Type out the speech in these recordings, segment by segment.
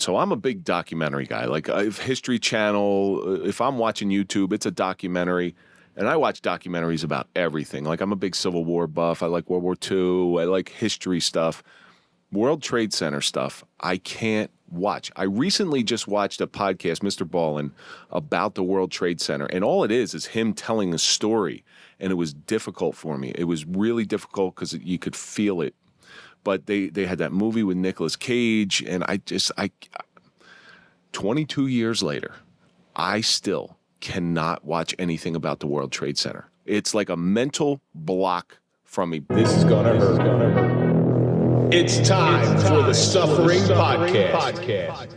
So I'm a big documentary guy. Like if History Channel, if I'm watching YouTube, it's a documentary. And I watch documentaries about everything. Like I'm a big Civil War buff. I like World War II. I like history stuff. World Trade Center stuff, I can't watch. I recently just watched a podcast, Mr. Ballin, about the World Trade Center. And all it is him telling a story. And it was difficult for me. It was really difficult because you could feel it. But they had that movie with Nicolas Cage. And 22 years later, I still cannot watch anything about the World Trade Center. It's like a mental block from me. This is gonna hurt. It's time for the Suffering Podcast.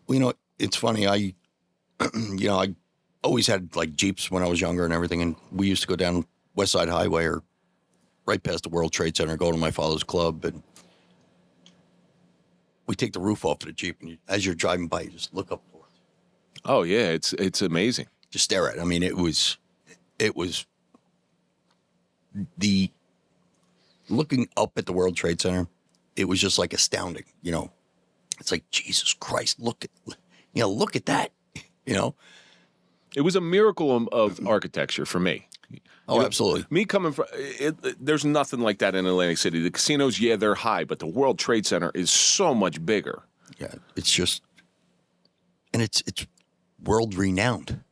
Well, it's funny. I always had like Jeeps when I was younger and everything, and we used to go down West Side Highway or right past the World Trade Center, go to my father's club, and we take the roof off of the Jeep, and as you're driving by, you just look up. Oh yeah, it's amazing. Just stare at it. I mean, it was the looking up at the World Trade Center. It was just like astounding. It's like Jesus Christ. Look at that. It was a miracle of architecture for me. Oh, absolutely. Me coming from there's nothing like that in Atlantic City. The casinos, yeah, they're high, but the World Trade Center is so much bigger. Yeah, it's just, and it's world renowned.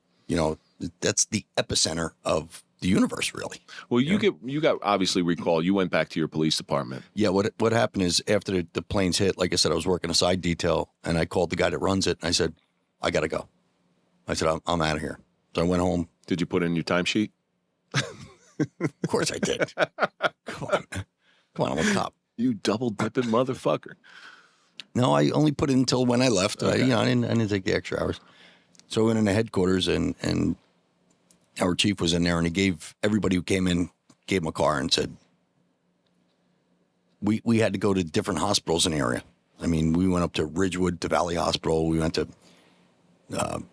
That's the epicenter of the universe, really. Well, you got obviously recall. You went back to your police department. Yeah. What happened is after the planes hit, like I said, I was working a side detail, and I called the guy that runs it, and I said, I got to go. I said, I'm out of here. So I went home. Did you put in your timesheet? Of course I did. Come on, I'm a cop. You double dipping motherfucker. No, I only put it until when I left. Okay. I didn't take the extra hours. So I went into headquarters, and our chief was in there, and he gave everybody who came in, gave him a car and said, we had to go to different hospitals in the area. I mean, we went up to Ridgewood, to Valley Hospital. We went to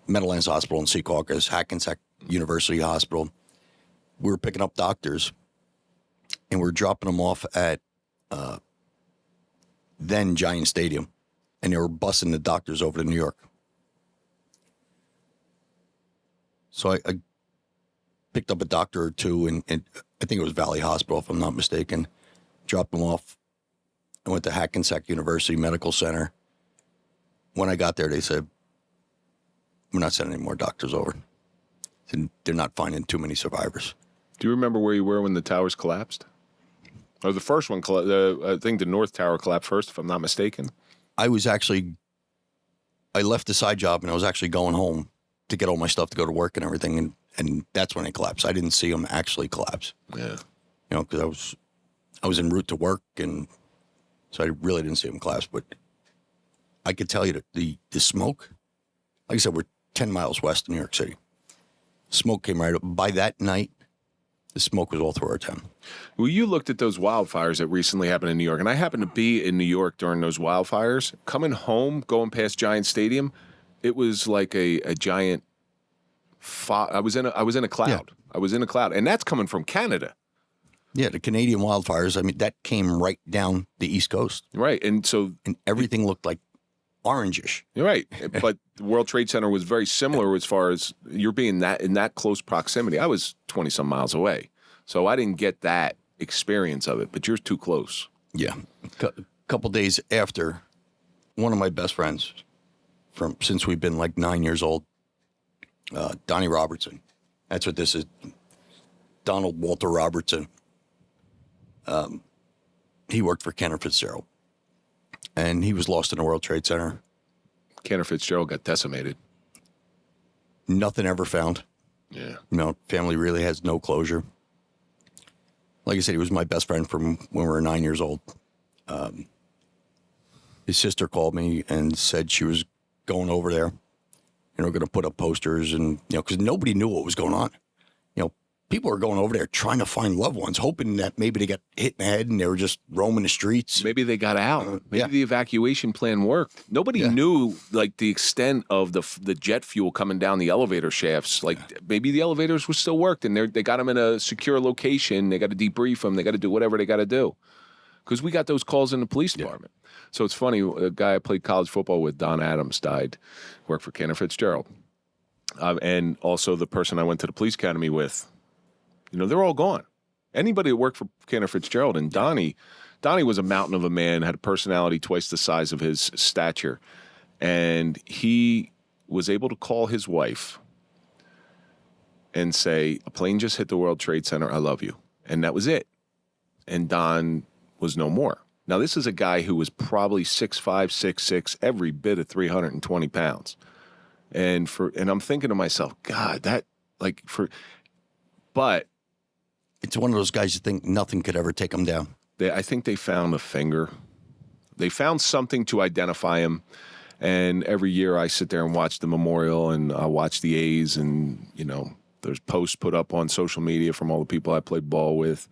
Meadowlands Hospital in Secaucus, Hackensack University Hospital. We were picking up doctors, and we were dropping them off at then Giant Stadium, and they were busing the doctors over to New York. So I picked up a doctor or two, and I think it was Valley Hospital, if I'm not mistaken, dropped them off. I went to Hackensack University Medical Center. When I got there, they said, we're not sending any more doctors over. And they're not finding too many survivors. Do you remember where you were when the towers collapsed? Or the first one, I think the North Tower collapsed first, if I'm not mistaken. I left the side job, and I was actually going home to get all my stuff to go to work and everything, and that's when it collapsed. I didn't see them actually collapse. Yeah. Because I was en route to work, and so I really didn't see them collapse. But I could tell you that the smoke, like I said, we're 10 miles west of New York City. Smoke came right up. By that night, the smoke was all through our town. Well, you looked at those wildfires that recently happened in New York, and I happened to be in New York during those wildfires. Coming home, going past Giant Stadium, it was like a giant I was in a cloud. Yeah. I was in a cloud, and that's coming from Canada. Yeah, the Canadian wildfires. I mean, that came right down the East Coast. Right, and everything looked like orangish. You're right, but the World Trade Center was very similar as far as you're being in that close proximity. I was 20-some miles away, so I didn't get that experience of it, but you're too close. Yeah. A couple days after, one of my best friends since we've been like 9 years old, Donnie Robertson. That's what this is. Donald Walter Robertson. He worked for Kenner Fitzgerald, and he was lost in the World Trade Center. Kenner Fitzgerald got decimated. Nothing ever found. Yeah. Family really has no closure. Like I said, he was my best friend from when we were 9 years old. His sister called me and said she was going over there, and we're going to put up posters, and because nobody knew what was going on. People were going over there trying to find loved ones, hoping that maybe they got hit in the head and they were just roaming the streets. Maybe they got out. Maybe the evacuation plan worked. Nobody knew like the extent of the jet fuel coming down the elevator shafts. Like maybe the elevators were still worked, and they got them in a secure location. They got to debrief them. They got to do whatever they got to do. because we got those calls in the police department. So it's funny, a guy I played college football with, Don Adams, died, worked for Cantor Fitzgerald. And also the person I went to the police academy with, they're all gone. Anybody that worked for Cantor Fitzgerald, and Donnie was a mountain of a man, had a personality twice the size of his stature. And he was able to call his wife and say, a plane just hit the World Trade Center, I love you. And that was it. And Don was no more. Now, this is a guy who was probably 6'5", 6'6", every bit of 320 pounds. And I'm thinking to myself, God, but it's one of those guys you think nothing could ever take him down. I think they found a finger. They found something to identify him. And every year I sit there and watch the memorial, and I watch the A's, and, there's posts put up on social media from all the people I played ball with.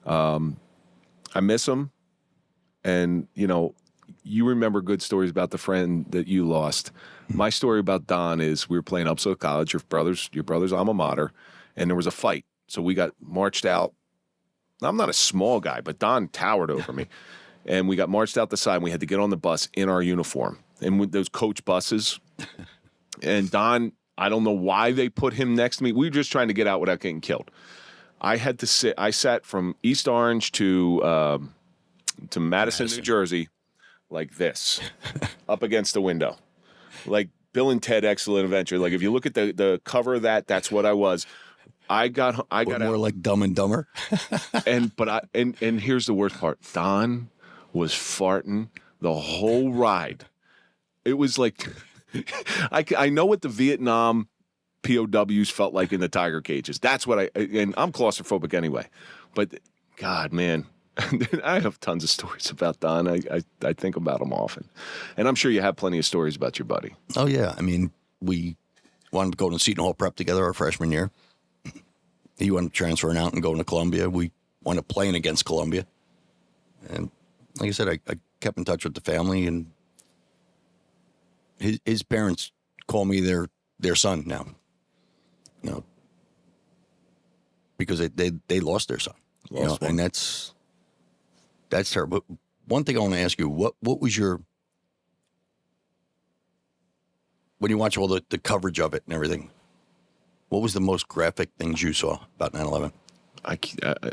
I miss him. And, you remember good stories about the friend that you lost. My story about Don is we were playing Upslope College, your brother's alma mater, and there was a fight. So we got marched out. I'm not a small guy, but Don towered over me. And we got marched out the side, and we had to get on the bus in our uniform. And with those coach buses. And Don, I don't know why they put him next to me. We were just trying to get out without getting killed. I sat from East Orange to Madison, New Jersey, like this, up against the window. Like Bill and Ted Excellent Adventure. Like if you look at the cover of that, that's what I was. I got more out. Like Dumb and Dumber. and here's the worst part. Don was farting the whole ride. It was like I know what the Vietnam POWs felt like in the tiger cages. That's what and I'm claustrophobic anyway. But God, man, I have tons of stories about Don. I think about him often. And I'm sure you have plenty of stories about your buddy. Oh, yeah. I mean, we wanted to go to Seton Hall Prep together our freshman year. He went transferring out and going to Columbia. We wound up playing against Columbia. And like I said, I kept in touch with the family, and his parents call me their son now. Because they lost their son. And that's terrible. But one thing I want to ask you, what was your, when you watch all the coverage of it and everything, what was the most graphic things you saw about 9/11?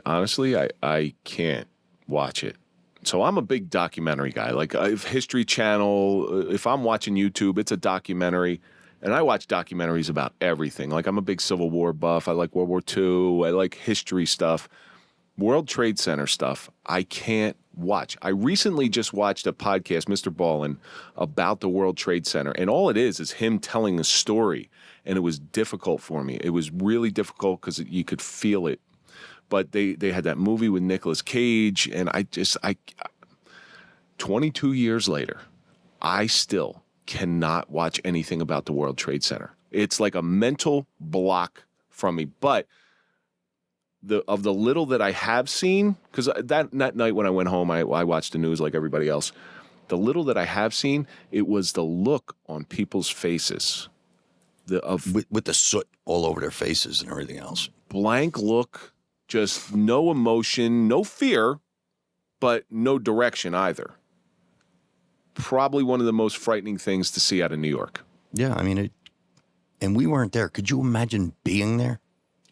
Honestly, I can't watch it. So I'm a big documentary guy. Like History Channel, if I'm watching YouTube, it's a documentary. And I watch documentaries about everything. Like I'm a big Civil War buff. I like World War II. I like history stuff. World Trade Center stuff, I can't watch. I recently just watched a podcast, Mr. Ballin, about the World Trade Center. And all it is him telling a story. And it was difficult for me. It was really difficult because you could feel it. But they had that movie with Nicolas Cage. And 22 years later, I still cannot watch anything about the World Trade Center. It's like a mental block from me. But of the little that I have seen, because that night when I went home, I watched the news like everybody else. The little that I have seen, it was the look on people's faces. With the soot all over their faces and everything else. Blank look, just no emotion, no fear, but no direction either. Probably one of the most frightening things to see out of New York. Yeah, I mean, and we weren't there. Could you imagine being there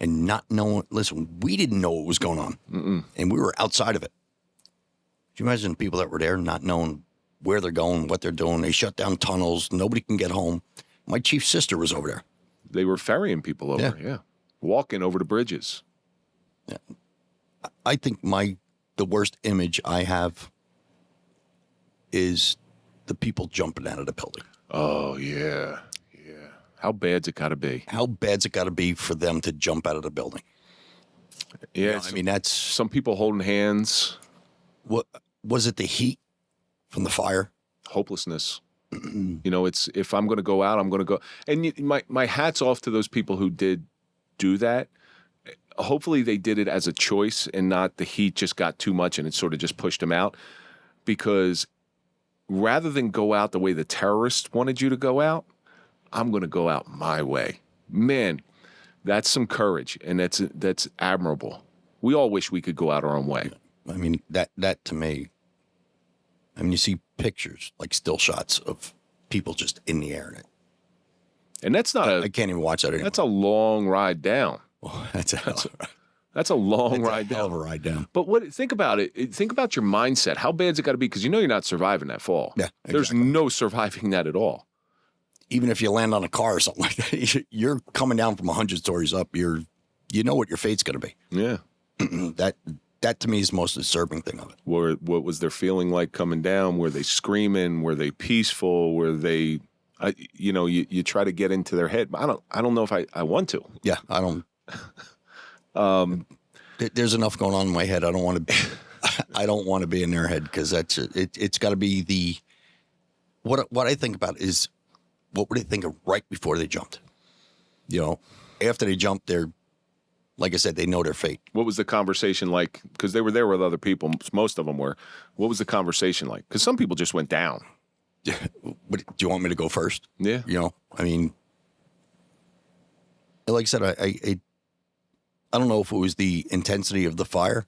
and not knowing? Listen, we didn't know what was going on, and we were outside of it. Could you imagine people that were there not knowing where they're going, what they're doing? They shut down tunnels. Nobody can get home. My chief sister was over there. They were ferrying people over, yeah. Walking over the bridges. Yeah. I think the worst image I have is the people jumping out of the building. Oh, yeah. Yeah. How bad's it got to be? How bad's it got to be for them to jump out of the building? Yeah. I mean, that's... Some people holding hands. What was it, the heat from the fire? Hopelessness. It's if I'm going to go out, I'm going to go. And my hat's off to those people who did do that. Hopefully they did it as a choice and not the heat just got too much and it sort of just pushed them out. Because rather than go out the way the terrorists wanted you to go out, I'm going to go out my way. Man, that's some courage, and that's admirable. We all wish we could go out our own way. I mean, that to me, I mean, you see pictures, like still shots of people just in the air. And that's not I can't even watch that anymore. That's a long ride down. Oh, that's a long ride hell down. of a ride down. But think about it. Think about your mindset. How bad's it got to be? Because you're not surviving that fall. Yeah, exactly. There's no surviving that at all. Even if you land on a car or something like that, you're coming down from 100 stories up. You know what your fate's going to be. Yeah. That to me is the most disturbing thing of it. What was their feeling like coming down? Were they screaming? Were they peaceful? Were they, you try to get into their head. I don't know if I want to. Yeah, I don't. There's enough going on in my head. I don't want to. I don't want to be in their head because it's got to be what I think about is what were they thinking right before they jumped? After they jumped, they're, like I said, they know their fate. What was the conversation like? Because they were there with other people. Most of them were. What was the conversation like? Because some people just went down. But do you want me to go first? Yeah. I mean, like I said, I don't know if it was the intensity of the fire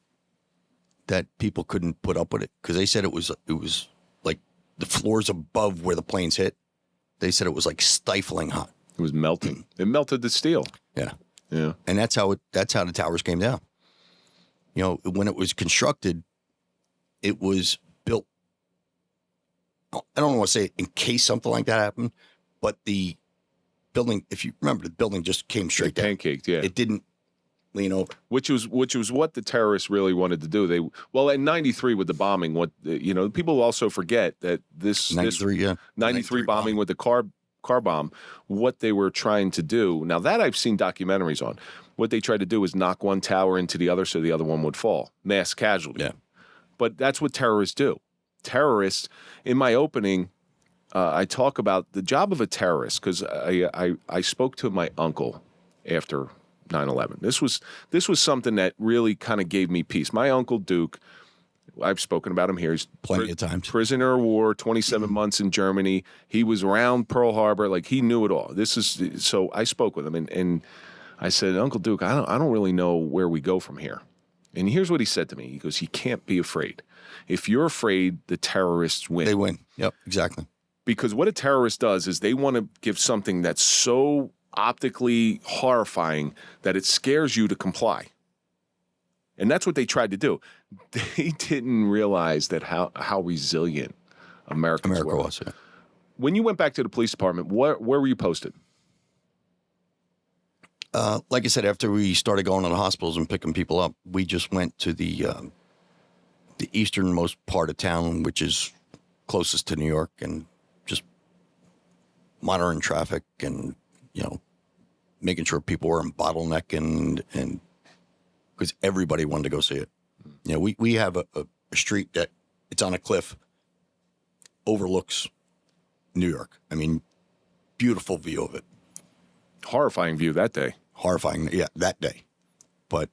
that people couldn't put up with it, because they said it was like the floors above where the planes hit. They said it was like stifling hot. It was melting. It melted the steel. Yeah. Yeah. And that's how the towers came down. When it was constructed, it was built. I don't want to say in case something like that happened, but the building, if you remember, the building just came straight down. Pancaked, yeah. It didn't lean over. Which was what the terrorists really wanted to do. In 93 with the bombing, people also forget that this 93 bombing with the car bomb, what they were trying to do. Now that I've seen documentaries on, what they tried to do is knock one tower into the other so the other one would fall. Mass casualty. Yeah. But that's what terrorists do. Terrorists, in my opening, I talk about the job of a terrorist, because I spoke to my uncle after 9/11. This was something that really kind of gave me peace. My uncle Duke, I've spoken about him here. He's plenty of times. Prisoner of war, 27 months in Germany. He was around Pearl Harbor. Like, he knew it all. So I spoke with him and I said, Uncle Duke, I don't really know where we go from here. And here's what he said to me. He goes, you can't be afraid. If you're afraid, the terrorists win. They win. Yep, exactly. Because what a terrorist does is they want to give something that's so optically horrifying that it scares you to comply. And that's what they tried to do. They didn't realize that how resilient America was. Yeah. When you went back to the police department, where were you posted? Like I said, after we started going to the hospitals and picking people up, we just went to the easternmost part of town, which is closest to New York, and just monitoring traffic and, making sure people were in bottleneck and because everybody wanted to go see it. We have a street that it's on a cliff, overlooks New York. I mean, beautiful view of it. Horrifying view that day. Horrifying, yeah, that day. But,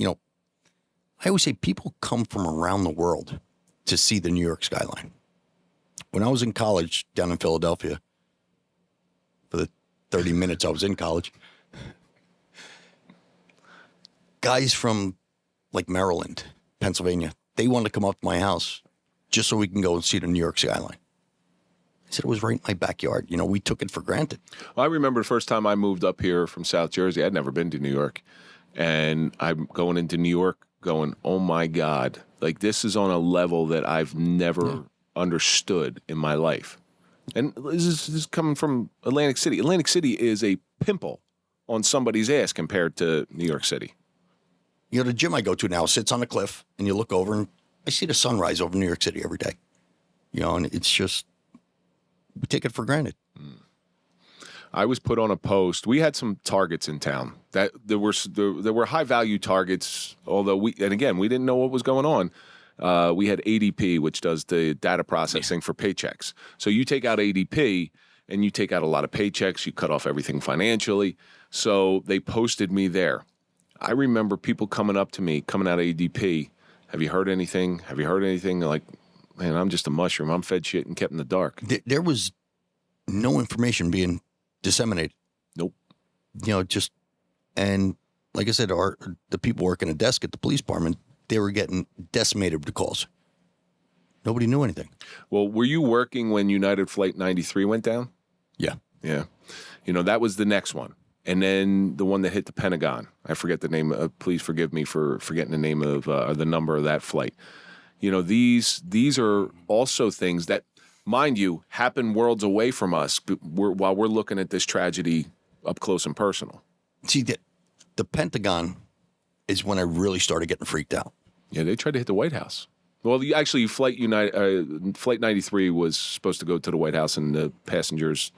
I always say people come from around the world to see the New York skyline. When I was in college down in Philadelphia, for the 30 minutes I was in college, guys from like Maryland, Pennsylvania, they wanted to come up to my house just so we can go and see the New York skyline. I said it was right in my backyard. We took it for granted. Well, I remember the first time I moved up here from South Jersey. I'd never been to New York. And I'm going into New York going, oh my God, like this is on a level that I've never understood in my life. And this is coming from Atlantic City. Atlantic City is a pimple on somebody's ass compared to New York City. The gym I go to now sits on a cliff, and you look over, and I see the sunrise over New York City every day. And it's just, we take it for granted. I was put on a post. We had some targets in town that there were high value targets. Although we didn't know what was going on. We had ADP, which does the data processing for paychecks. So you take out ADP and you take out a lot of paychecks. You cut off everything financially. So they posted me there. I remember people coming up to me, coming out of ADP. Have you heard anything? Have you heard anything? They're like, man, I'm just a mushroom. I'm fed shit and kept in the dark. There was no information being disseminated. Nope. And like I said, the people working a desk at the police department, they were getting decimated with calls. Nobody knew anything. Well, were you working when United Flight 93 went down? Yeah. Yeah. That was the next one. And then the one that hit the Pentagon. I forget the name. Please forgive me for forgetting the name of or the number of that flight. These are also things that, mind you, happen worlds away from us while we're looking at this tragedy up close and personal. See, the Pentagon is when I really started getting freaked out. Yeah, they tried to hit the White House. Well, actually, Flight 93 was supposed to go to the White House, and the passengers,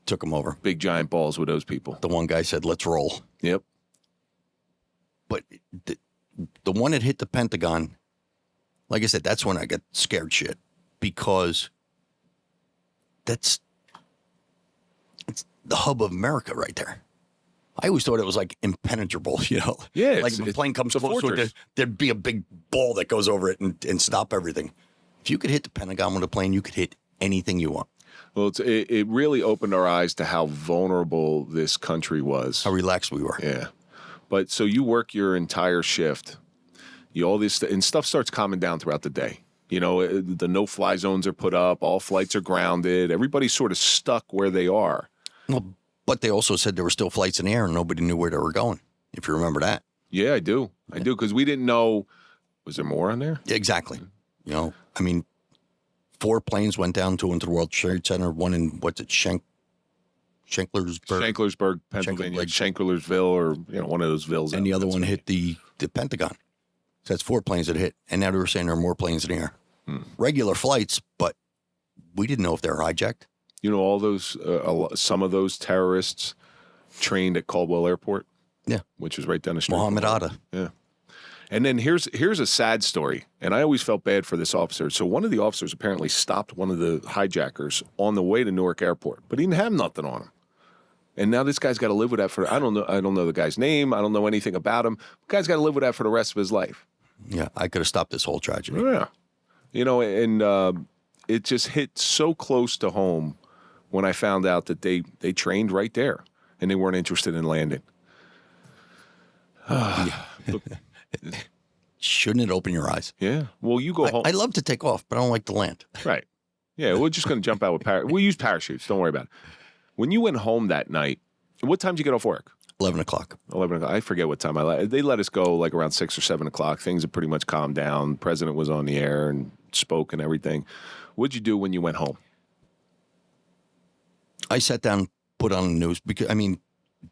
took them over. Big giant balls with those people. The one guy said, "Let's roll." Yep. But the one that hit the Pentagon, like I said, that's when I got scared shit, because it's the hub of America right there. I always thought it was like impenetrable, Yeah, like if a plane comes it's a close to it, fortress. there'd be a big ball that goes over it and stop everything. If you could hit the Pentagon with a plane, you could hit anything you want. Well, it really opened our eyes to how vulnerable this country was. How relaxed we were. Yeah. But so you work your entire shift. All this and stuff starts calming down throughout the day. The no-fly zones are put up. All flights are grounded. Everybody's sort of stuck where they are. Well, but they also said there were still flights in the air and nobody knew where they were going, if you remember that. Yeah, I do. I do, because we didn't know. Was there more on there? Yeah, exactly. 4 planes went down, 2 into the World Trade Center, 1 in, Shanklersburg? Shanklersburg, Pennsylvania, Shanklersville, or one of those villas. And the other one hit the Pentagon. So that's 4 planes that hit. And now they were saying there are more planes in the air. Regular flights, but we didn't know if they were hijacked. All those, some of those terrorists trained at Caldwell Airport. Yeah. Which is right down the street. Mohammed Atta. Yeah. And then here's a sad story, and I always felt bad for this officer. So one of the officers apparently stopped one of the hijackers on the way to Newark Airport, but he didn't have nothing on him. And now this guy's got to live with that for, I don't know the guy's name. I don't know anything about him. The guy's got to live with that for the rest of his life. Yeah, I could have stopped this whole tragedy. Yeah. And it just hit so close to home when I found out that they trained right there and they weren't interested in landing. Shouldn't it open your eyes? Yeah. Well, you go home. I love to take off, but I don't like to land. Right. Yeah, we're just going to jump out with we'll use parachutes. Don't worry about it. When you went home that night, what time did you get off work? 11 o'clock. 11 o'clock. I forget what time they let us go like around 6 or 7 o'clock. Things had pretty much calmed down. The president was on the air and spoke and everything. What'd you do when you went home? I sat down, put on the news, because,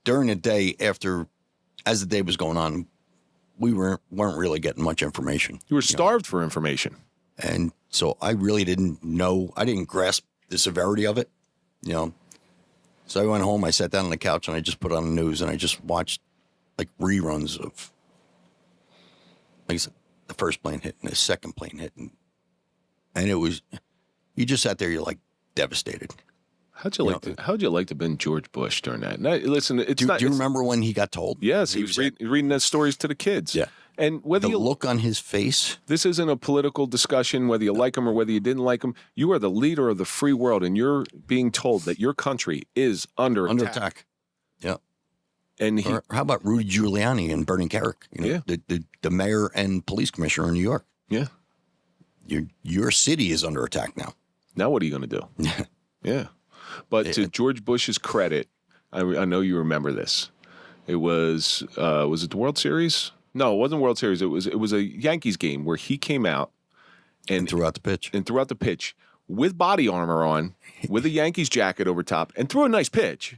during the day as the day was going on, we weren't really getting much information. You were starved for information. And so I really didn't know. I didn't grasp the severity of it, So I went home, I sat down on the couch, and I just put on the news, and I just watched, like, reruns of, like I said, the first plane hit and the second plane hit. And it was, you just sat there, you're, like, devastated. How'd you like to have been George Bush during that? Now, listen, do you remember when he got told? Yes, he was reading those stories to the kids. Yeah. And whether the look on his face. This isn't a political discussion, whether you like him or whether you didn't like him. You are the leader of the free world, and you're being told that your country is under attack. Yeah. And or how about Rudy Giuliani and Bernie Kerik? The mayor and police commissioner in New York. Yeah. Your city is under attack now. Now what are you going to do? Yeah. Yeah. But to George Bush's credit, I know you remember this. It was it the World Series? No, it wasn't World Series. It was a Yankees game where he came out and threw out the pitch. And threw out the pitch with body armor on, with a Yankees jacket over top, and threw a nice pitch.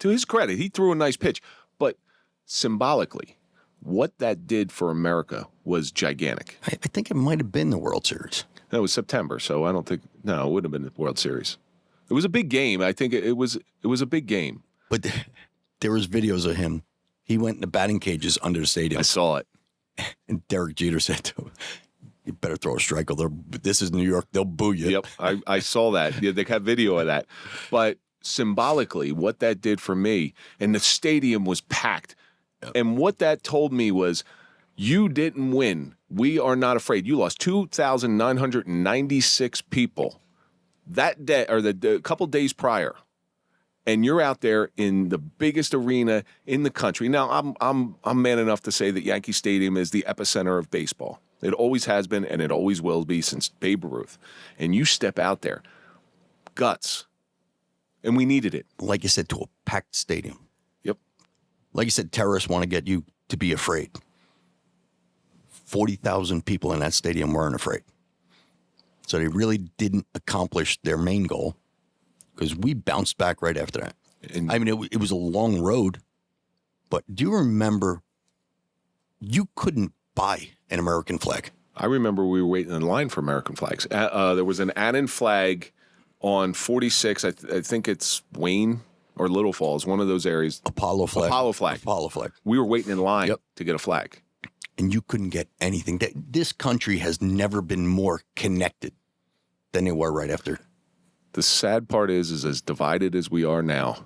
To his credit, he threw a nice pitch. But symbolically, what that did for America was gigantic. I think it might have been the World Series. That was September, so I don't think it would have been the World Series. It was a big game. I think it was a big game. But there was videos of him. He went in the batting cages under the stadium. I saw it. And Derek Jeter said to him, "You better throw a strike, or this is New York. They'll boo you." Yep, I saw that. Yeah, they have video of that. But symbolically, what that did for me, and the stadium was packed. Yep. And what that told me was, you didn't win. We are not afraid. You lost 2,996 people that day, or the couple days prior. and you're out there in the biggest arena in the country. Now, I'm man enough to say that Yankee Stadium is the epicenter of baseball. It always has been, and it always will be since Babe Ruth. And you step out there, guts, and we needed it. Like you said, to a packed stadium. Yep. Like you said, terrorists want to get you to be afraid. 40,000 people in that stadium weren't afraid. So they really didn't accomplish their main goal, because we bounced back right after that. And I mean, it was a long road, but do you remember you couldn't buy an American flag? I remember we were waiting in line for American flags. There was an Annan flag on 46. I think it's Wayne or Little Falls, one of those areas. Apollo flag. Apollo flag. Apollo flag. We were waiting in line Yep. to get a flag. And you couldn't get anything. This country has never been more connected than they were right after. The sad part is as divided as we are now,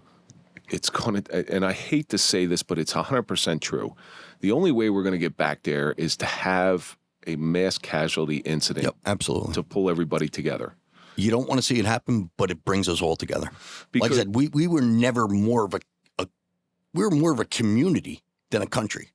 it's going to, and I hate to say this, but it's 100% true. The only way we're going to get back there is to have a mass casualty incident. Yep, absolutely. To pull everybody together. You don't want to see it happen, but it brings us all together. Because, like I said, we were never more of we were more of a community than a country.